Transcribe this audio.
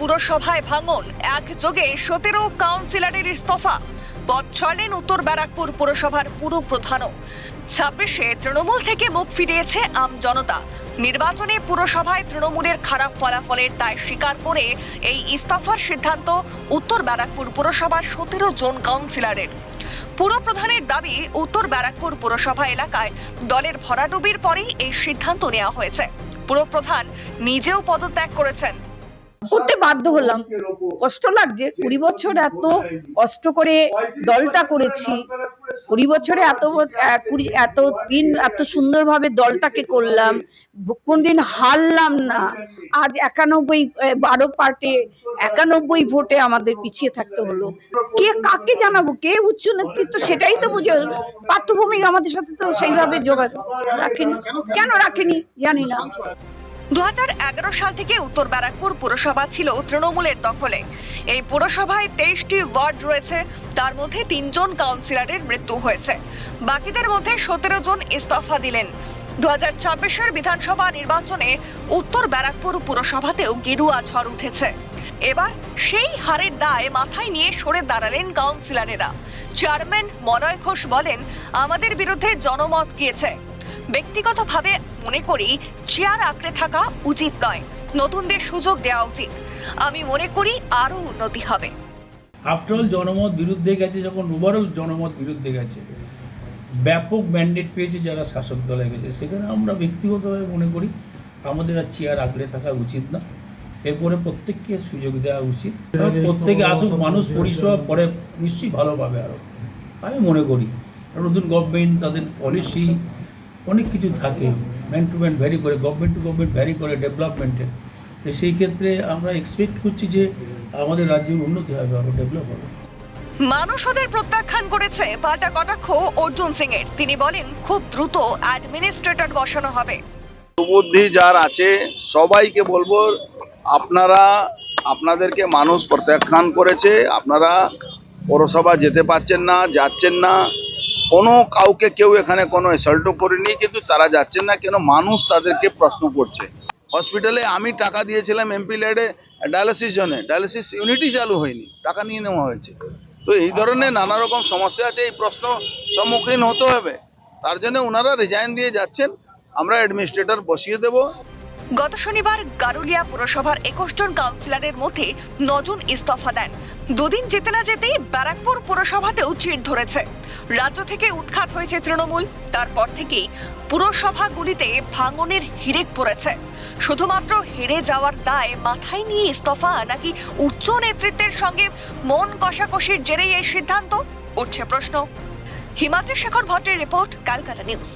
পুরসভায় ভাঙন, একযোগে 17 কাউন্সিলরের ইস্তফা। পদ ছাড়লেন উত্তর ব্যারাকপুর পুরসভার পুরো প্রধানও। 26-এ তৃণমূল থেকে মুখ ফিরিয়েছে আম জনতা। নির্বাচনে পুরসভায় তৃণমূলের খারাপ ফলাফলের দায় স্বীকার করে এই ইস্তফার সিদ্ধান্ত উত্তর ব্যারাকপুর পুরসভার 17 জন কাউন্সিলরের। পুরপ্রধানের দাবি, উত্তর ব্যারাকপুর পুরসভা এলাকায় দলের ভরাডুবির পরেই এই সিদ্ধান্ত নেওয়া হয়েছে। পুরপ্রধান নিজেও পদত্যাগ করেছেন। করতে বাধ্য হলাম, কষ্ট লাগছে। 20 বছর এত কষ্ট করে দলটা করেছি, 20 বছরে এত দিন এত সুন্দরভাবে দলটাকে করলাম, কোনদিন হারলাম না। আজ 12 পার্টে 91 ভোটে আমাদের পিছিয়ে থাকতে হলো। কে কাকে জানাবো, কে উচ্চ নেতৃত্ব, সেটাই তো বুঝে পার্থভূমিক আমাদের সাথে তো সেইভাবে যোগাযোগ রাখেনি। কেন রাখেনি জানি না। 2011 সাল থেকে উত্তর ব্যারাকপুর পুরসভা ছিল তৃণমূলের দখলে। এই পুরসভায় 23টি ওয়ার্ড রয়েছে, তার মধ্যে 3 জন কাউন্সিলরের মৃত্যু হয়েছে। বাকিদের মধ্যে 17 জন ইস্তফা দিলেন। 2024-এর বিধানসভা নির্বাচনে উত্তর ব্যারাকপুর পুরসভাতেও গেরুয়া ঝড় উঠেছে। এবার সেই হারের দায় মাথায় নিয়ে সরে দাঁড়ালেন কাউন্সিলরেরা। চেয়ারম্যান মলয় ঘোষ বলেন, আমাদের বিরুদ্ধে জনমত গিয়েছে। ব্যক্তিগতভাবে মনে করি চেয়ার আঁকড়ে থাকা উচিত নয়, নতুনদের সুযোগ দেওয়া উচিত। আমি মনে করি আরো উন্নতি হবে। আফটার অল জনমত বিরুদ্ধে গেছে, যখন ওভারঅল জনমত বিরুদ্ধে গেছে, ব্যাপক ম্যান্ডেট পেয়েছে যারা শাসক দলে গেছে, সেখানে আমরা ব্যক্তিগতভাবে মনে করি আমাদের আর চেয়ার আঁকড়ে থাকা উচিত না। এরপরে প্রত্যেককে সুযোগ দেওয়া উচিত, প্রত্যেকে আসুক, মানুষ পরিষেবা পরে নিশ্চয়ই ভালো পাবে। আরও আমি মনে করি নতুন গভর্নমেন্ট, তাদের পলিসি অনেক কিছু থাকে, ম্যান টু ম্যান ভ্যারি করে, গভর্নমেন্ট টু গভর্নমেন্ট ভ্যারি করে ডেভেলপমেন্টে। তো সেই ক্ষেত্রে আমরা এক্সপেক্ট করছি যে আমাদের রাজ্যের উন্নতি হবে, আরও ডেভেলপ হবে। মানুষ ওদের প্রত্যাখ্যান করেছে। পাল্টা কটাক্ষ অর্জুন সিং এর। তিনি বলেন, খুব দ্রুত অ্যাডমিনিস্ট্রেটর বসানো হবে। সুবুদ্ধি যার আছে সবাইকে বলবো, আপনাদেরকে মানুষ প্রত্যাখ্যান করেছে, আপনারা পৌরসভা যেতে পারছেন না, যাচ্ছেন না। কোনো কাউকে কেউ এখানে কোনো অ্যাসল্টও করেনি, কিন্তু তারা যাচ্ছেন না কেন? মানুষ তাদেরকে প্রশ্ন করছে। হসপিটালে আমি টাকা দিয়েছিলাম এমপি ল্যাডে ডায়ালিসিস জন্য, ডায়ালিসিস ইউনিটই চালু হয়নি, টাকা নিয়ে নেওয়া হয়েছে। তো এই ধরনের নানা রকম সমস্যা আছে, এই প্রশ্ন সম্মুখীন হতে হবে। তার জন্য ওনারা রিজাইন দিয়ে যাচ্ছেন, আমরা অ্যাডমিনিস্ট্রেটর বসিয়ে দেব। গত শনিবার গারুলিয়া পুরসভার 21 জন কাউন্সিলরের মধ্যে 9 জন ইস্তফা দেন। দুদিন যেতে না যেতেই ব্যারাকপুর পুরসভাতেও চিড় ধরেছে। রাজ্য থেকে উৎখাত হয়েছে তৃণমূল। তারপর থেকেই পুরসভাগুলিতে ভাঙনের হিড়েক পড়েছে। শুধুমাত্র হেরে যাওয়ার দায় মাথায় নিয়ে ইস্তফা, নাকি উচ্চ নেতৃত্বের সঙ্গে মন কষাকষির জেরেই এই সিদ্ধান্ত, উঠছে প্রশ্ন। হিমাদ্রি শেখর ভট্টের রিপোর্ট, ক্যালকাটা নিউজ।